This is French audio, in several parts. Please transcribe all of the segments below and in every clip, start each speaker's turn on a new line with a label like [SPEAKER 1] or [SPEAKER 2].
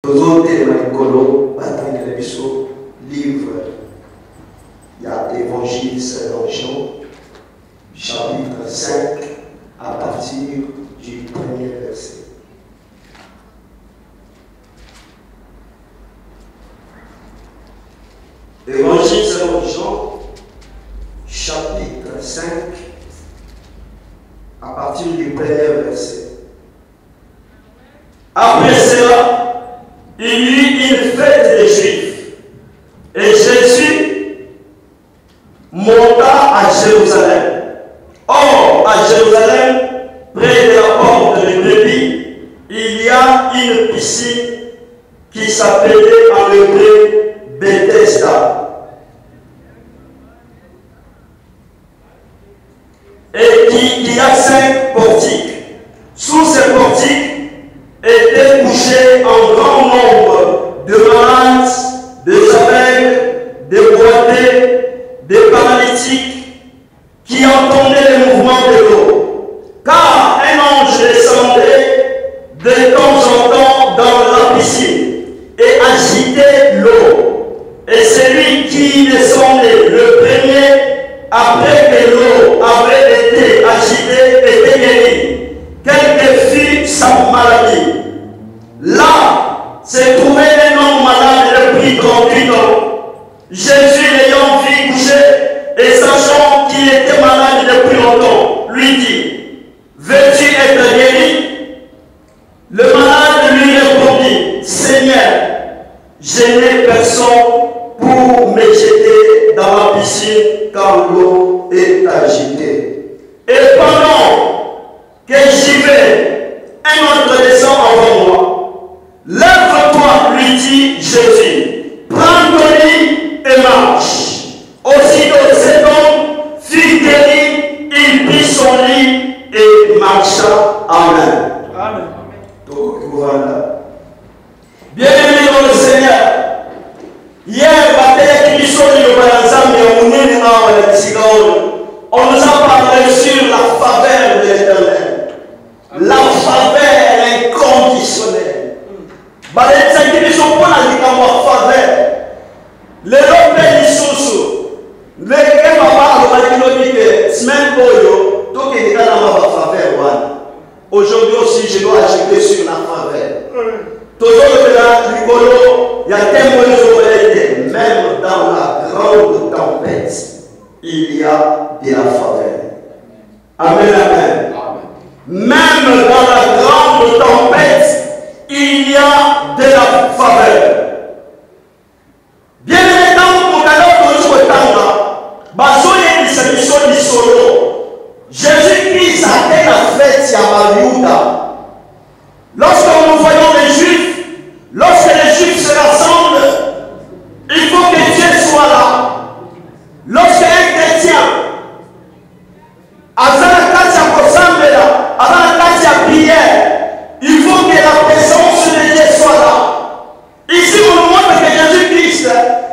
[SPEAKER 1] Nous autres, livre, il y a l'Évangile selon Jean, chapitre 5, à partir du premier verset. Évangile selon Jean, chapitre 5, à partir du premier verset.
[SPEAKER 2] Après cela, il y eut une fête des Juifs, et Jésus monta à Jérusalem. Or, à Jérusalem, près de la porte des brebis, il y a une piscine qui s'appelait en hébreu Bethesda, et qui a 5 portiques. Sous ces portiques étaient couchés un grand nombre de malades, des aveugles, des boiteux, des paralytiques, qui entendaient le mouvement de l'eau. Car un ange descendait de temps en temps dans la piscine et agitait l'eau. Et celui qui descendait le premier, après que l'eau avait été agitée, était guéri, quelle que fût sa maladie. Là se trouvait un homme malade depuis 38 ans. Jésus l'ayant vu coucher et sachant qu'il était malade depuis longtemps, lui dit: veux-tu être guéri? Le malade lui répondit: Seigneur, je n'ai personne pour me jeter dans la piscine quand l'eau est agitée. Et pendant que j'y vais, un autre descend avant moi. Lève-toi, lui dit Jésus, prends ton lit et marche. Aussitôt cet homme fut guéri, il prit son lit et marcha. Amen. Amen. Donc, voilà. Bienvenue dans le Seigneur. Hier, on nous a parlé sur la faveur de l'Éternel. La faveur inconditionnelle. Aujourd'hui aussi, je dois ajouter sur la faveur. Il y a témoigné, même dans la grande tempête, il y a de la faveur. Amen, amen. Même dans la grande tempête, il y a de la faveur. Bien évidemment, pour Jésus-Christ a fait la fête à Mariouda. Lorsque nous voyons les Juifs, lorsque les Juifs se rassemblent, il faut que Dieu soit là. Lorsque un chrétien a prière, il faut que la présence de Dieu soit là. Ici, on nous montre que Jésus-Christ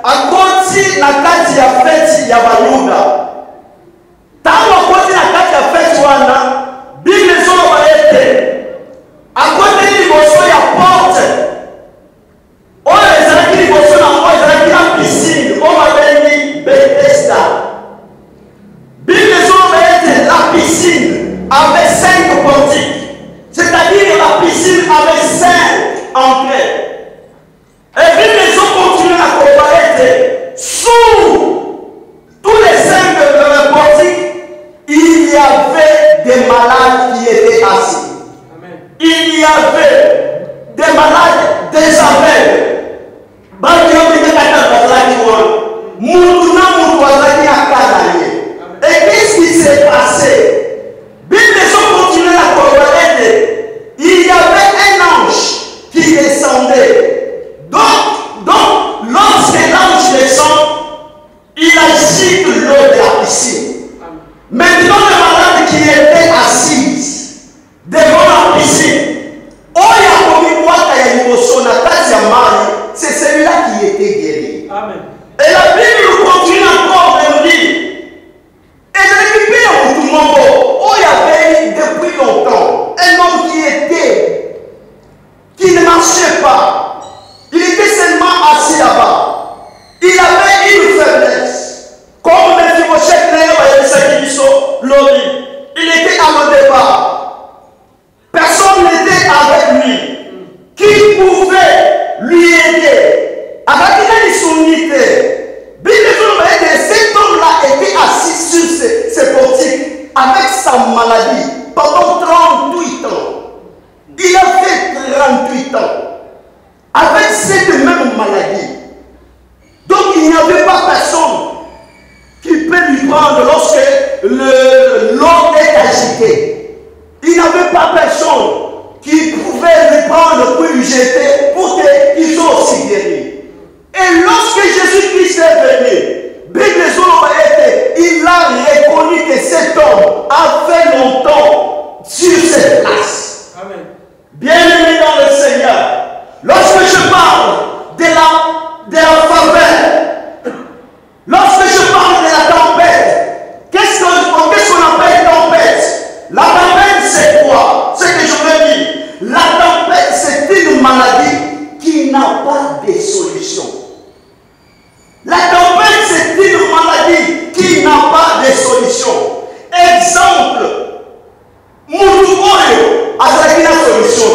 [SPEAKER 2] a continué la carte de fête à Mariouda. Tant qu'on continue la carte de fête, Bible est à côté de l'Ivoire, il y a porte. On les a dit la piscine. On va dit Bethesda. Bible est la piscine avec 5 portiques. C'est-à-dire la piscine avec 5 entrées. Et Bible continue à comparer sous tous les 5 portiques. Il y avait des malades qui étaient assis. Il y avait des malades, des aveugles. Et qu'est-ce qui s'est passé? Bible continue à comparer. Il y avait un ange qui descendait. Donc lorsque l'ange descend, il agite l'eau de la piscine. Maintenant, le malade qui était assis devant la piscine, c'est celui-là qui était guéri. Amen. Et la Bible continue encore de nous dire, et je récupère tout le monde, il y avait depuis longtemps un homme qui ne marchait pas. lui aider. Avec une sommité. Cet homme-là était assis sur ses portiques avec sa maladie pendant 38 ans. Il a fait 38 ans avec cette même maladie. Donc il n'y avait pas personne qui peut lui prendre lorsque l'eau est agitée. Il n'y avait pas personne qui pouvait lui prendre pour lui jeter pour qu'il soit aussi guéri. Et lorsque Jésus-Christ est venu, il a reconnu que cet homme a fait longtemps sur cette place. Amen. Bien-aimé dans le Seigneur, lorsque je parle de la faveur, lorsque je parle de la tempête, qu'est-ce qu'on appelle tempête? La tempête, c'est quoi? Ce que je veux dire. La tempête, c'est une maladie qui n'a pas de solution. La tempête, c'est une maladie qui n'a pas de solution. Exemple, Moutoumouyo a une solution.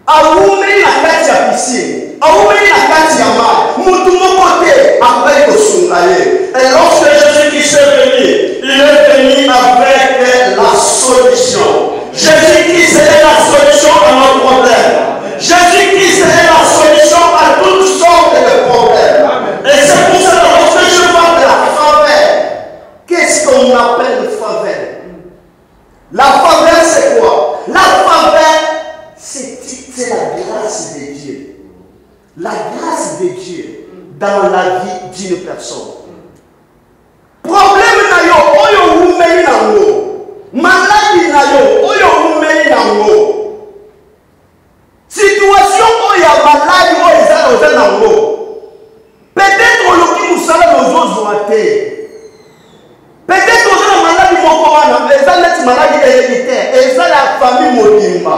[SPEAKER 2] Aoumé la carte à piscine, Aoumé la carte à mar, Moutoumoukote après le soulayer. Et lorsque Jésus-Christ est venu, il est venu avec la solution. Jésus-Christ est la solution à nos problèmes. Jésus-Christ est la solution à toutes sortes de problèmes. Et c'est pour ça que lorsque je parle de la faveur, qu'est-ce qu'on appelle faveur? La faveur, c'est quoi? La faveur, c'est la grâce de Dieu. La grâce de Dieu dans la vie d'une personne. Problème na yo, oyo wumeli na ngo. Maladie na yo, oyo wumeli na ngo. Situation oyo ya maladie oyo ezala na ngo. Peut-être que nous sommes peut-être que nous maladie une maladie héréditaire, et ça la famille Modimba.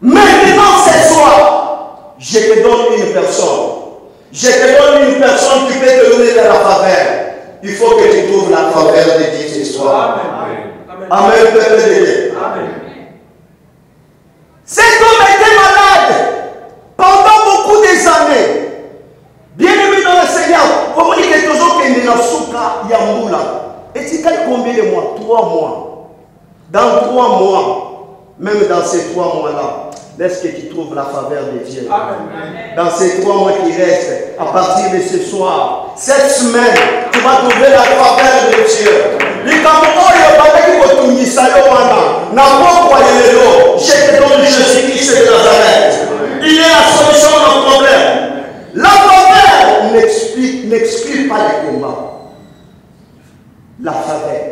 [SPEAKER 2] Maintenant, ce soir, je te donne une personne. Je te donne une personne qui peut te donner de la faveur. Il faut que tu trouves la faveur de Dieu ce soir. Amen. Amen, peuple de Dieu. Amen. Cet homme était malade pendant beaucoup années. Bien-aimé dans le Seigneur, comment il est toujours qu'il y a souka yamboula. Et tu calcules combien de mois? 3 mois. Dans 3 mois, même dans ces 3 mois-là, laisse que tu trouves la faveur de Dieu. Amen. Dans ces 3 mois qui restent, à partir de ce soir, cette semaine, tu vas trouver la faveur de Dieu. Je te donne Jésus-Christ de Nazareth. Il est la solution à nos problèmes. La faveur n'exclut pas les combats. La faveur.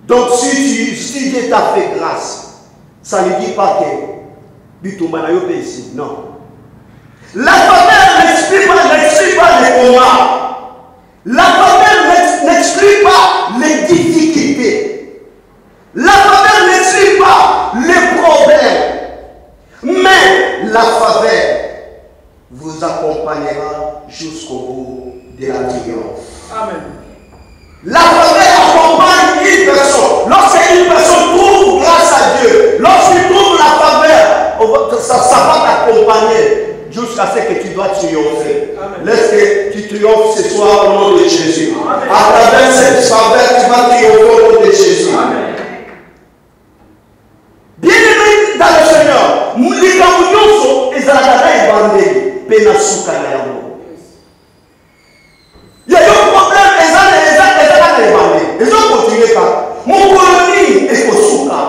[SPEAKER 2] Donc si Dieu t'a fait grâce, ça ne dit pas que du tout ici. Non. La faveur n'exclut pas les combats. La faveur n'exclut pas les difficultés. La faveur n'exclut pas les problèmes. Mais la faveur vous accompagnera jusqu'au bout de la triomphe. Amen. La faveur accompagne une personne. Lorsqu'une personne trouve grâce à Dieu, lorsqu'il trouve la faveur, ça va t'accompagner jusqu'à ce que tu dois triompher. Amen. Laisse que tu triomphes ce soir au nom de Jésus. Amen. À travers cette faveur, tu vas triompher au nom de Jésus. Amen. Bien-aimé dans le Seigneur, les Kamounioso, ils ont la bandée. Il y a un problème, ils ont continué par mon colonie est Kosuka.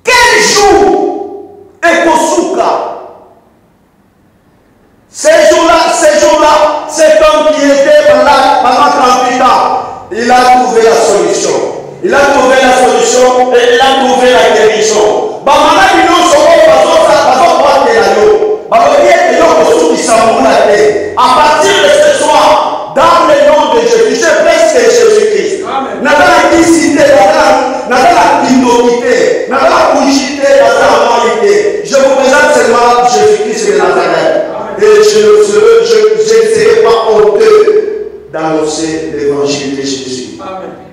[SPEAKER 2] Quel jour est Kosuka? Ces jours-là, cet homme qui était là pendant 38 ans, il a trouvé la solution. Il a trouvé la solution et il a trouvé la guérison. À partir de ce soir, dans le nom de Jésus, je prêche que Jésus-Christ. N'a pas la dicité, n'a pas la dignité, n'a pas la bouchité, n'a pas la moralité. Je vous présente seulement Jésus-Christ de Nazareth. Et je ne serai pas honteux d'annoncer l'évangile de Jésus.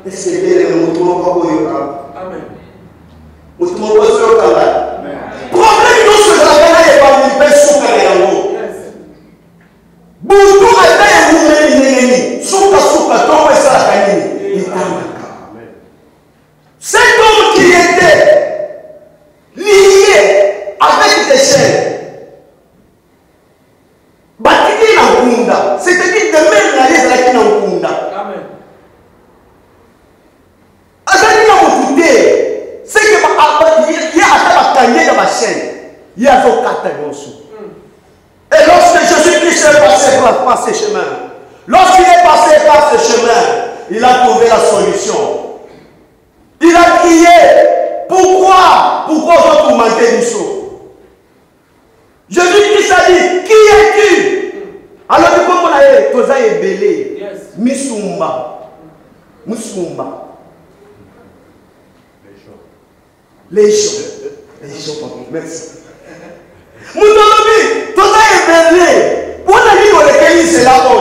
[SPEAKER 2] Est-ce que bien les moutons pas pour Amen. Problème, nous y a vos quatre sous. Et lorsque Jésus-Christ est passé par ces chemins, lorsqu'il est passé par ce chemin, il a trouvé la solution. Il a crié, pourquoi vous manquez du saut? Jésus-Christ a dit, qui es-tu? Alors du coup, on a dit, Toza est belé, Misumba. Les gens, pardon, merci. Moutolobi, Toza est belé. Pour la vie dans laquelle c'est là, oh,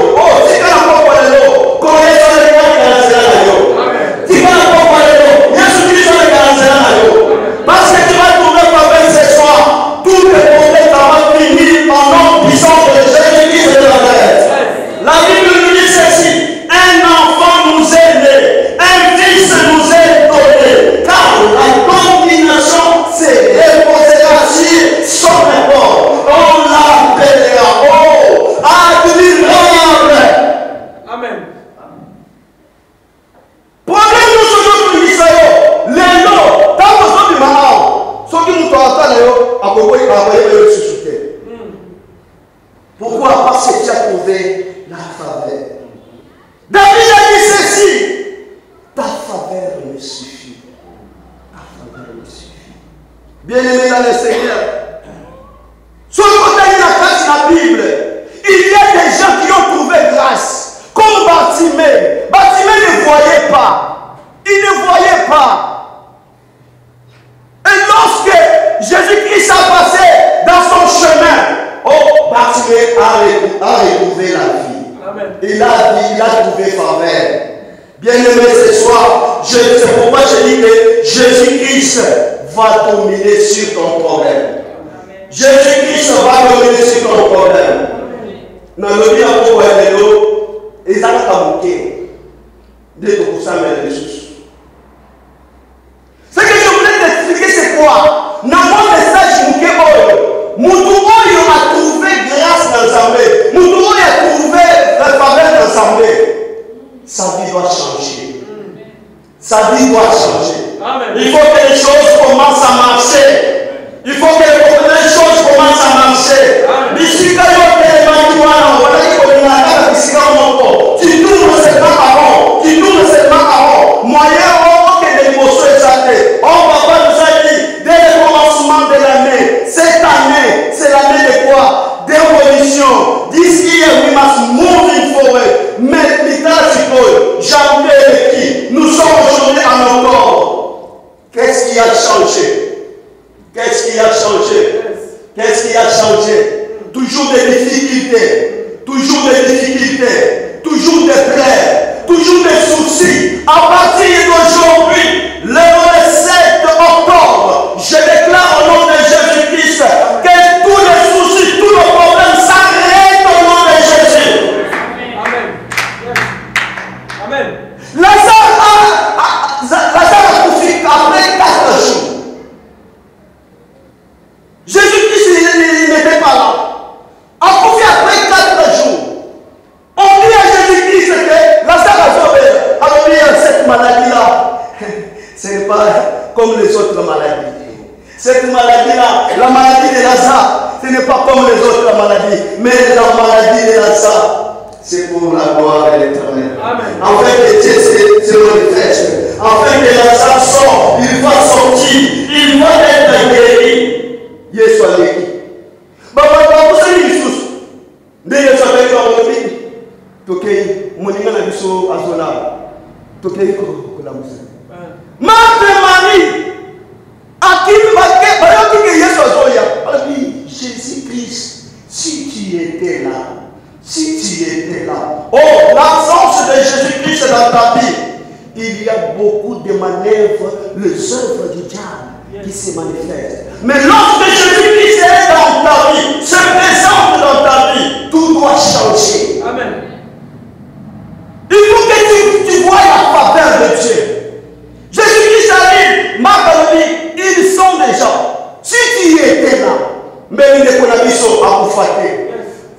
[SPEAKER 2] c'est quand on parle de l'eau, quand on est dans les gars, c'est là, c'est quand on parle de l'eau, il y a ce qui sont les gars, c'est là, parce que tu vas trouver par ce soir, tous les problèmes vont finir en nom puissant de Jésus-Christ de la terre. La Bible nous dit ceci, un enfant nous est né, un fils nous est donné, car la domination c'est reposera sur son épaule. On l'appellera admirable. Amen. Problème nous sommes tous les les lots, tant que nous sommes du malheur, ceux qui nous attendent à propos de susciter. Pourquoi? Parce que tu as trouvé la faveur. David a dit ceci, ta faveur me suffit. Ta faveur me suffit. Bien-aimé dans le Seigneur, sur le côté de la grâce de la Bible, il y a des gens qui ont trouvé grâce, comme Bartimée. Bartimée ne voyait pas. Il ne voyait pas. Et lorsque Jésus-Christ a passé dans son chemin, oh, Bartimée a retrouvé la vie. Amen. Il a trouvé faveur. Bien-aimé, ce soir, c'est pourquoi je dis que Jésus-Christ va dominer sur ton problème. Jésus-Christ va dominer sur ton problème. Dans le vie à propos de l'eau, ils ont camouflé. Dès que vous savez les choses. Ce que je voulais t'expliquer, c'est quoi? Dans mon message, Moutouo a trouvé grâce dans l'Assemblée. Moutouo a trouvé la faveur dans l'Assemblée. Sa vie doit changer. Sa vie doit changer. Amen. Il faut que les choses commencent à marcher. Il faut que les choses commencent à marcher. Tu tournes seulement avant. Tu tournes seulement avant. Moyen que des émotions exaltées. Oh, papa nous a dit, dès le commencement de l'année, cette année, c'est l'année de quoi? D'évolution. This year we must move forward. Mais janvier qui? Nous sommes aujourd'hui en octobre. Qu'est-ce qui a changé? Qu'est-ce qui a changé? Qu'est-ce qui a changé? Toujours des difficultés. Toujours des difficultés. Toujours des plaies. Toujours des soucis. À partir d'aujourd'hui, le 7 octobre, je déclare au nom de Jésus-Christ que tous les soucis, tous les problèmes s'arrêtent au nom de Jésus. Amen. Amen. Lazare a couché après 4 jours. Jésus-Christ n'était pas là. A couché après 4 jours. On dit à Jésus-Christ que Lazare a sauvé. Alors il cette maladie-là, ce n'est pas comme les autres maladies. Cette maladie-là, la maladie de Lazare, ce n'est pas comme les autres maladies. Mais la maladie de Lazare, c'est pour la gloire de l'Éternel. Afin que Dieu se manifeste. Afin que Lazare sorte, il va sortir, il va être guéri. Yes, soit guéri. Vous savez les choses. Dès que ça va être Tokei, moninga na biso azola. Tokei ko la musique. Marthe Marie, à qui va que Yesu azoya. Alors Jésus-Christ, si tu étais là, si tu étais là. Oh, l'absence de Jésus-Christ dans ta vie, il y a beaucoup de manœuvres, les œuvres du diable qui se manifestent. Mais lorsque Jésus-Christ est dans ta vie, se présente dans ta vie, tout doit changer. Amen. Il faut que tu vois la faveur de Dieu. Jésus-Christ a dit, Marc a dit, ils sont des gens. Si tu étais là, mais ils ne connaissent pas à vous fâter.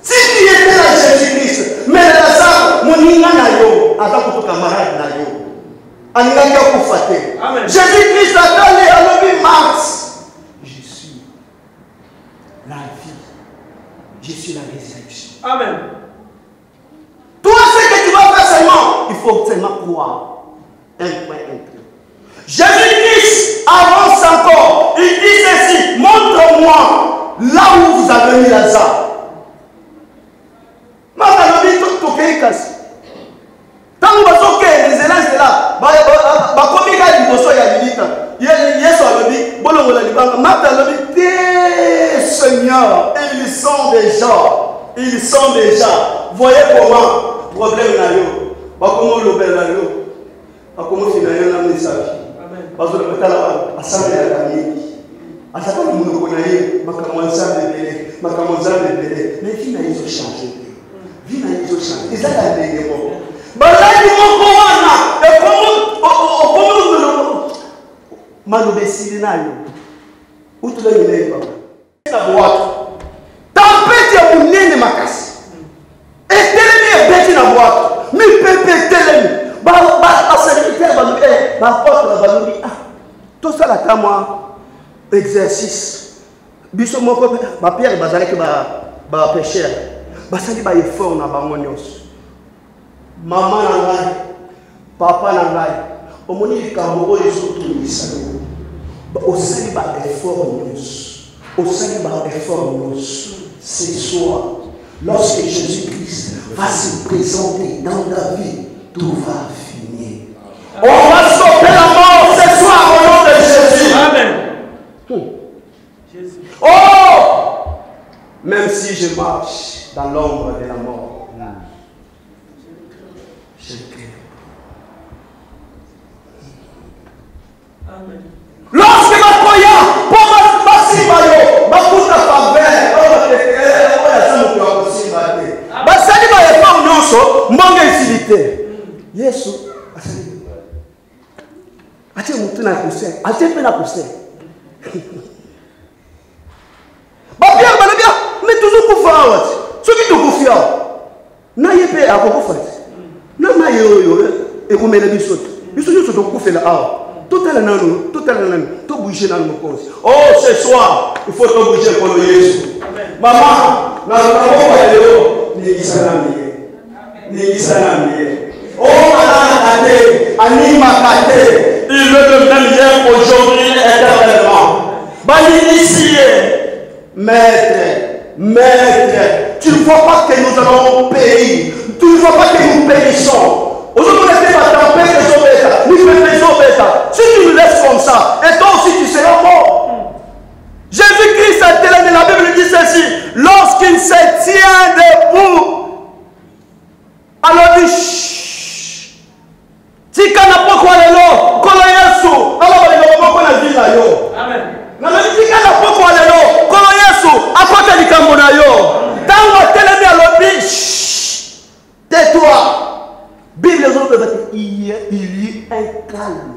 [SPEAKER 2] Si tu étais là, Jésus-Christ, mais Lazare, mon inga na yo, avec ton camarade na yo, aninga kia vous fâter. Jésus-Christ a donné à lui Marc. Je suis. la vie. Je suis la résurrection.
[SPEAKER 3] Amen.
[SPEAKER 2] Toi, ce que tu vas faire seulement, il faut seulement croire. Un point. Jésus-Christ avance encore. Il dit ceci, montre-moi là où vous avez mis Lazare. Tant que les élances là, Seigneur, ils sont déjà. Voyez comment problème là yo. Comment le bel là yo. Comment finalement la mise à vie. Parce que le là assemblée à la nuit. Asaka le monde connaît makamanza bébé, makamanza bébé. Mais qui n'a ils ont changé. Vie n'a ils ont changé. Ils ont des mots. Baladi moko wana e comment malobesili nayo. Utule ile papa. Na boato. Tempête ya munene makasi. Etelemi ebeti na boato. Mi pepe etelemi. Ba serviteur ba porte ba lobi ah. Tout ça la moi exercice. Biso moko ba pierre bazali ke ba pêcheur. Ba sali ba effort na bango nyos. Maman na ngai, papa na ngai, omoni likambo oyo ezotumisa yo. Osali ba effort nyos. Osali ba effort nyos. Ce soir, lorsque Jésus-Christ va se présenter dans ta vie, tout va finir. On va stopper la mort ce soir au nom de Jésus.
[SPEAKER 3] Amen.
[SPEAKER 2] Jésus. Oh! Même si je marche dans l'ombre de la mort, je crains.
[SPEAKER 3] Amen.
[SPEAKER 2] Lorsque ma koya, pour ma sibayo, ma puta faveur, basali ba effort nyonso mbonge utilité. Yesu asali. Ati mutu na kusema, ati pe na kusema. Ba bien balabia, mais toujours kufa wati. Soki tukufia. Na yepe akokufa. Na mayo ekomela biso. Biso nyonso tokufela awa. Total nanu, to bouger dans mon cause. Oh, ce soir, il faut te bouger pour le Jésus. Maman, na ko leo ni isanamie. Ni isanamie. Oh, maman, anima kate. Il est le même hier, aujourd'hui, éternellement. Initié, maître, tu ne vois pas que nous allons périr. Tu ne vois pas que nous périssons. Aujourd'hui, on était pas tempête de bêta. Nous faisons bêta. Si tu nous laisses comme ça, et toi aussi tu seras mort. Jésus-Christ a télé, la Bible dit ceci. Lorsqu'il se tient debout, alors dit chut. Si quand n'a pas quoi le nom, qu'on a Yesu, alors on va pas qu'on a dit là yo.
[SPEAKER 3] Amen.
[SPEAKER 2] Na si quand n'a pas quoi le nom, qu'on a Yesu, à côté du Cameroun yo. Tant on télé alors dit chut. Tais-toi. Bible il y a un calme.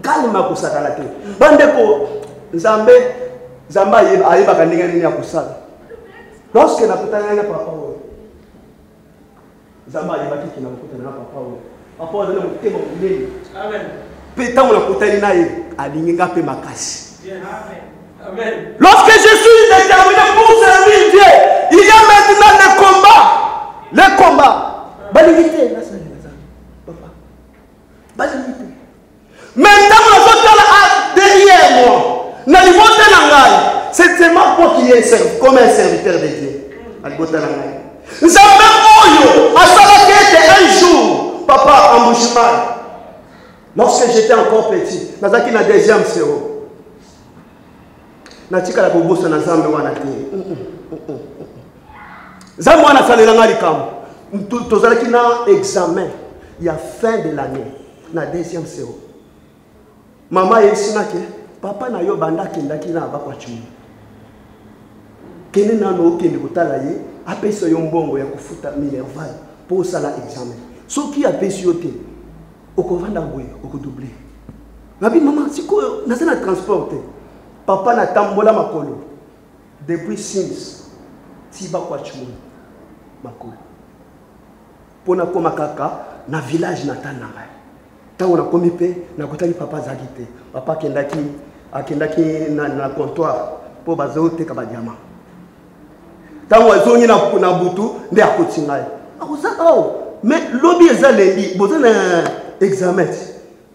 [SPEAKER 2] Calme à kusala la tête. Bandeko, Zambé ayeba kandinga nini ya kusala. Lorsque nakutana na papa wewe. Zamba ayeba kiki nakutana na papa wewe. Papa wewe ndio mtema munene.
[SPEAKER 3] Amen.
[SPEAKER 2] Peta unakutana naye alinga pe makasi.
[SPEAKER 3] Amen. Amen.
[SPEAKER 2] Lorsque Jésus est déterminé pour servir Dieu, il y a maintenant le combat. Le combat. Balimité, papa. Balimité. Maintenant, nous derrière moi. C'est seulement pour qu'il est comme un serviteur de Dieu. Nous avons un jour, papa, en Bouchemar. Lorsque j'étais encore petit, nous avons une deuxième série. Nous avons une nous avons un examen. Il y a fin de l'année. La deuxième série. Maman est ici. Papa n'a pas banda kendaki na bakwa chuma. Kene na no kende kotala ye, apesa yo mbongo ya kufuta minerval pour ça l'examen. Soki apesi yo te, okovanda ngoye, okodoubler. Nabi maman siko na transporter. Papa na tambola makolo. Depuis since ti bakwa chuma makolo. Pona koma kaka na village natal na ngai. Tango na komi pe na kotali papa zakite. Papa akendaki na comptoir pour bazo te ka ba diamant tango azongi na butu nde akotinga ye mais lobby ezalendi boza na examen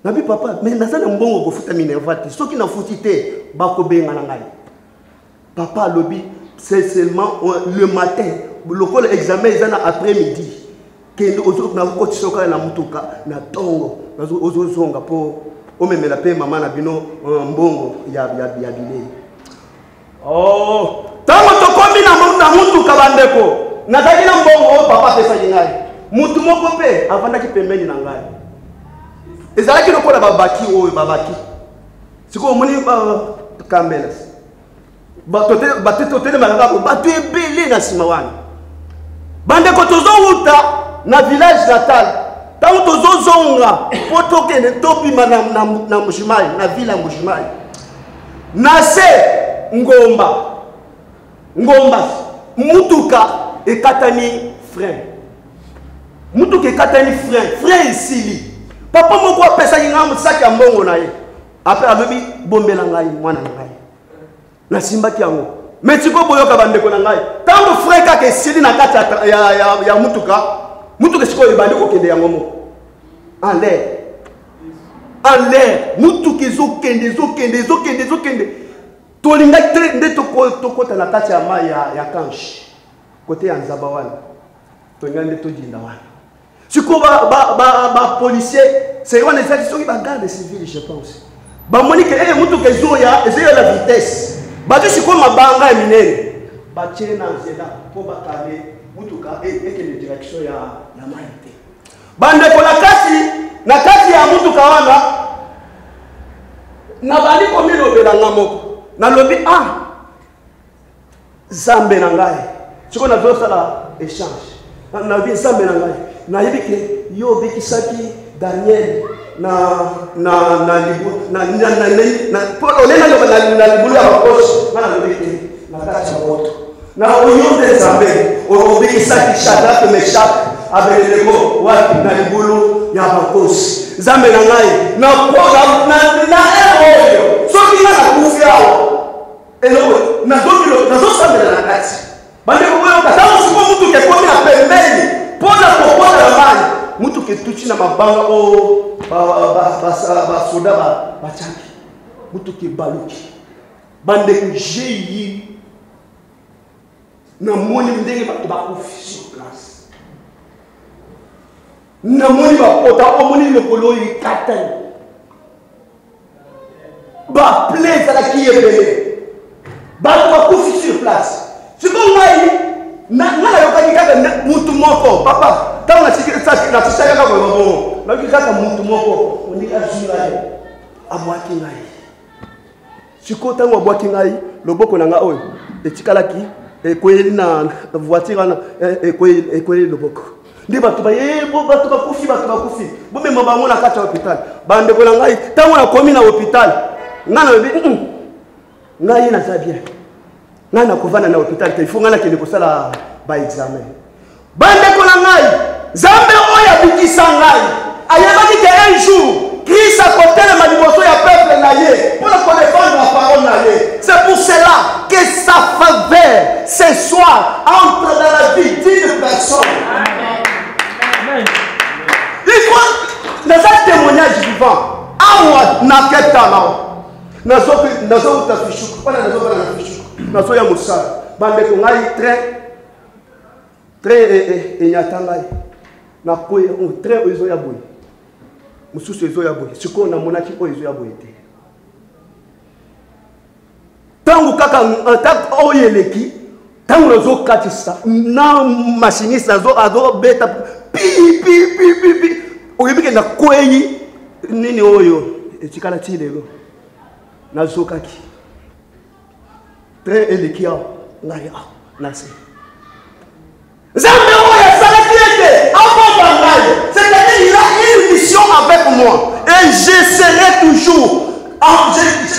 [SPEAKER 2] nabi papa mais naza na mbongo kofuta minerva te soki nafuti te bakobenga na ngai papa lobby c'est seulement le matin lokola examen eza na après-midi kende na kotisoka na mutuka na tongo ozozonga po omemela pe mama na bino mbongo ya bilei tango tokomi na mutuka bandeko nazali na mbongo papa pesaki ngai mutu moko pe avandaki pembeni na ngai ezalaki lokola babaki oyo babaki sikoyo omoni kambela batotelemaka kaka bato ebele na nsima wana bandeko tozowuta na village natal ntango tozozonga mpo tokende tobima na mbushimai na ville ya mbushimai na se ngomba mutuka ekatani frein mutuka ekatani frein esili papa moko apesaki ngai mosaki ya mbongo na ye apres alobi bombela ngai mwana na ngai nasimbaki yango mais sikoyo boyoka bandeko na ngai ntango frein kaka esili na kati ya mutuka sikoyo ebandi kokende yango moko en l'air mutuka ezokende tolingaki nde tokota na kati ya mai ya kanche kote ya nzaba wana tolingaki nde todinda wana sikoyo bapolisier seri wana ezalaki soki bagarde civile je pense bamoni ke mutuka ezoya la vitesse bato sikoyo mabanga ya minene batie na nzela mpo bakale mutuka ekende direction ya mai te bandeko na kati ya mutuka wana nabandi komilobelanga moko nalobi zambe na ngai sikoyo nazosala échange nalobi zambe na ngai nayebi ke yo obikisaki Daniel na libulu na libulu ya bakosi nalobi ke na kati ya moto na oyonde zambe obikisaki Shadrach Meshach Abednego wapi na libulu ya bakosi zambe na ngai na oyo soki nga nakufi awa eloko nazosambela na kati bandeko boyoka ntango siko mutuka ekomi na pembeni mpo na kokota na mai mutuka etuti na mabanga oyo basoda batiaki mutuka ebaluki bandeko jeyi namoni ndenge bato bakufi sur place namoni bapota omoni lokolo oyo ekatani baple ezalaki ebele bato bakufi sur place siko ngai nayokaki kaka mutu moko papa ntango nasisaka kaka bongo nayoki kaka mutu moko ondiki azwi ngai abwaki ngai siko ntango abwaki ngai loboko na ngai oyo etikalaki ekweli na voiture wana ekweli loboko nde bato bakufi bomema bango na kati ya hôpital bandeko na ngai ntango nakomi na hôpital ngai nalobi ngai naza bien ngai nakovanda na hôpital te ifo ngai nakende kosala baexamen bandeko na ngai nzambe oyo abikisa ngai ayebaki ke un jour Christ akotelema liboso ya peuple na ye pour défendre la parole na ye. C'est pour cela que sa faveur ce soir entre dans la vie d'une personne. Amen. Il faut dans un témoignage vivant awa na ketala nazo utafishuku pana nazo ya musala bandeko ngai très enyatangai na koye très ozo ya boye mususu ezo ya boye siko na monaki oyo ezo ya boye te tangu kaka oyo eleki tangu nazo katisa na machiniste azo beta pi oyebike na koyi nini oyo etikala ti lelo nazokaki très eleki awa ngai awa nase Zambe oyo asalaki ete abomba ngai, c'est-à-dire il a une mission avec moi et je serai toujours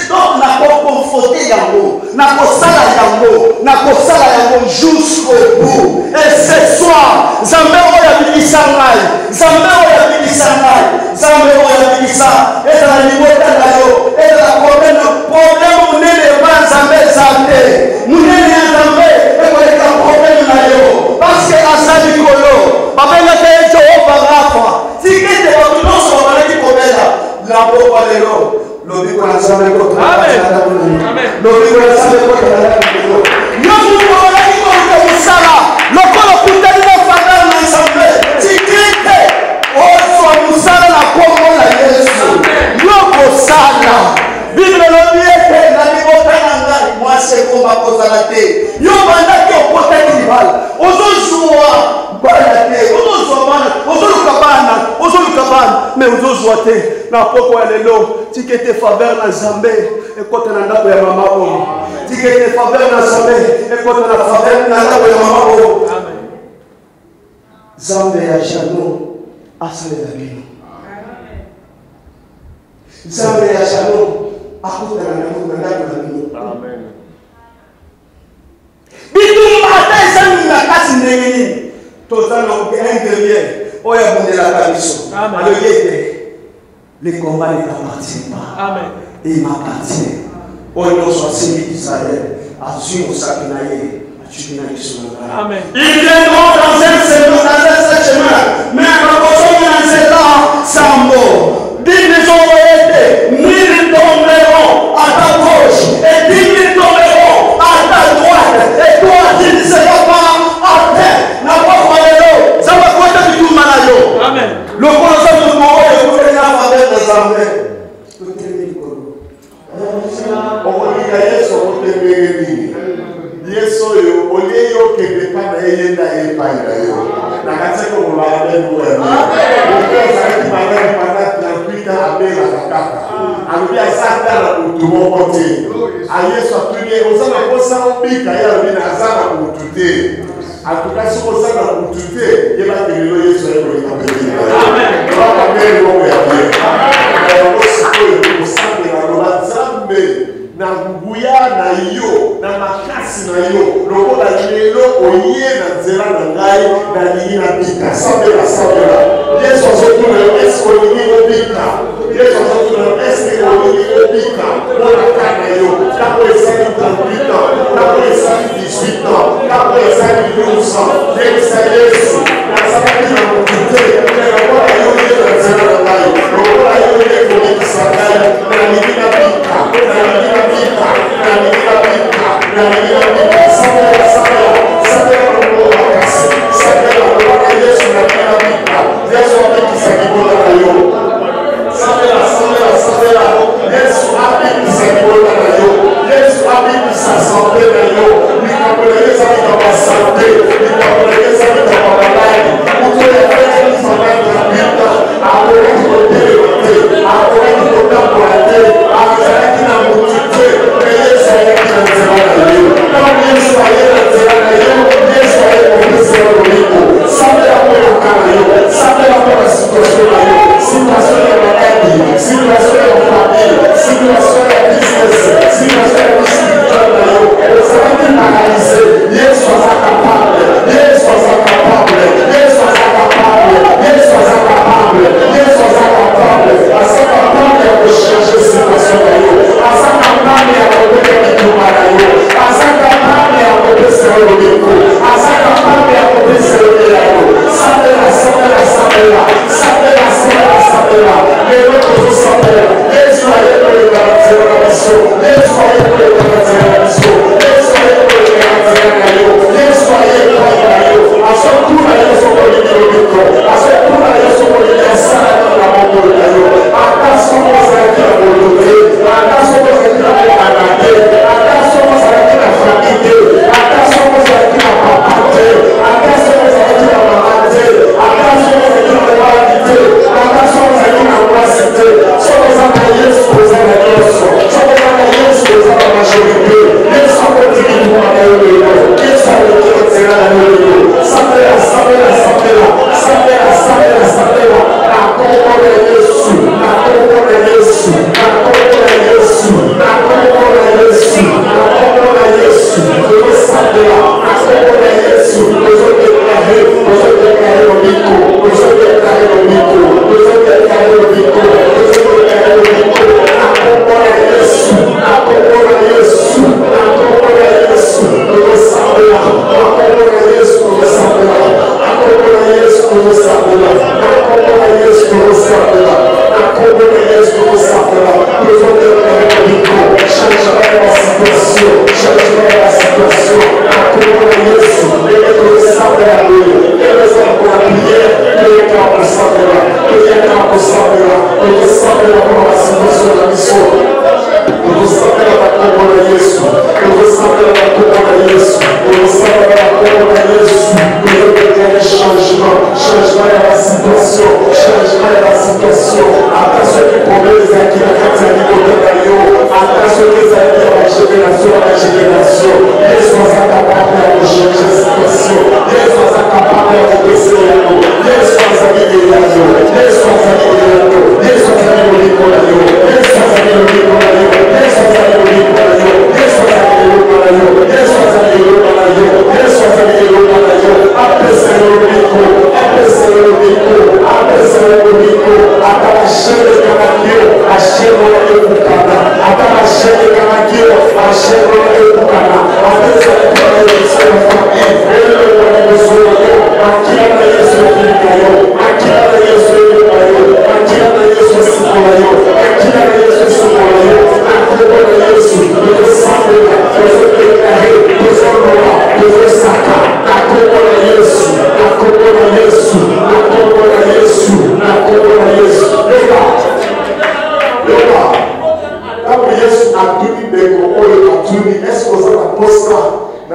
[SPEAKER 2] donc nakoconforter yango nakosala yango jusqu'au bout et ce soir Zambe oyo abikisa ngai Zambe oyo abikisa ezala libota na yo ezala problème monene ba Zambe eza te sekomba kozala te. Yo bandaki okotaki libala. Ozozwa bana te. Ozozwa bana. Ozoluka bana. Mais ozozwa te. Na poko ya lelo. Tikete faveur na Nzambe. Ekota na ndako ya mama oyo. Tikete faveur na Nzambe. Ekota na faveur na ndako ya mama oyo. Amen. Nzambe ya jano asalela bino. Nzambe ya jano akutana na ndako na bino. Amen. Bitumba ata ezangi na kasi ndenge nini. Tozana ingrédient oyo abondelaka biso. Aloyete. Le combat ne t'appartient pas. Amen. Il m'appartient. Oyo nyonso asimbi Israël azwi mosaki na ye. Amen. Ils viendront dans un chemin, mais à cause de Sambo, ils ont été, 1000 tomberont à ta gauche et 10 000 tomberont à ta droite, et toi tu ne seras pas atteint. N'a pas croyé l'eau, ça va compter du tout malayo. Amen. Le conseil de mon rôle est pour venir à faveur des armées.
[SPEAKER 4] Yeso yo oleyo kebepa na yenda epaira yo na katseko mulaba nduwe yo ukeza kimagari pana 38 abela kakaka alubia sata na utumo kote ayeso atuye ozana kosa obika ya bina azana utute atukasi kozana utute yeba kelelo Yesu yebo ikapeli amen baba mbele wo ya ye amen osiko yo kusambe na roba Nzambe na nguya na yo na makasi na yo lokola lelo oye na nzela na ngai na lingi na bika sabela Yesu azotuna yo esko lingi obika Yesu azotuna yo esko lingi obika mona kana yo kako esali 38 ans kako esali 18 ans kako esali 12 ans yekisa Yesu na sabaki na mokute na lokola yo ye na nzela na ngai lokola yo ye komikisa ngai na lingi na bika Yes,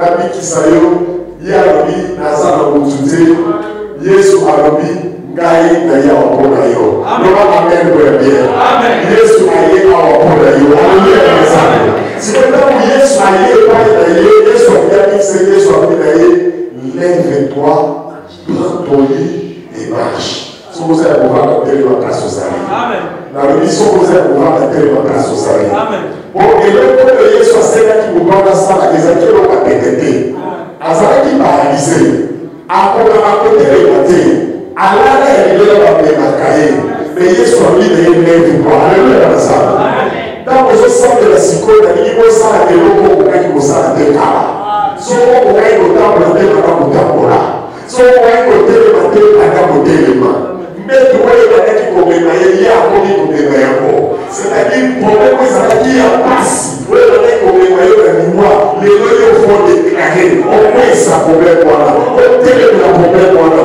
[SPEAKER 4] nabikisa yo ye alobi naza na motu te Yesu alobi ngai na ye awa mpona yo loba amen boya bien Yesu aye awa mpona yo aleluya nazana sikoyo ntango Yesu aye epai na ye Yesu abiakise Yesu abi na ye lève-toi prends ton lit et marche soki ozala kovanda telema place ozali nalobi soki ozala kovanda telema place ozali po eloko oyo Yesu aselaki kobanda asala ezalaki eloko apete te azalaki paralise akokaka kotelema te alala ya lelo bamemaka ye me Yesu abi na ye lève-toi aleluya nazala ntango ozosambela sikoyo nalingi kosala eloko okokaki kosala te kala soko okokaki kotambola te banda kotambola soko okokaki kotelema te banda kotelema mbeto oyo bandaki komema ye ye akoki komema yango c'est-à-dire problème ezalaki ya pasi oyo bandaki komema yo na mimoire lelo yo fo déclare okwesa problème wana otelemela problème wana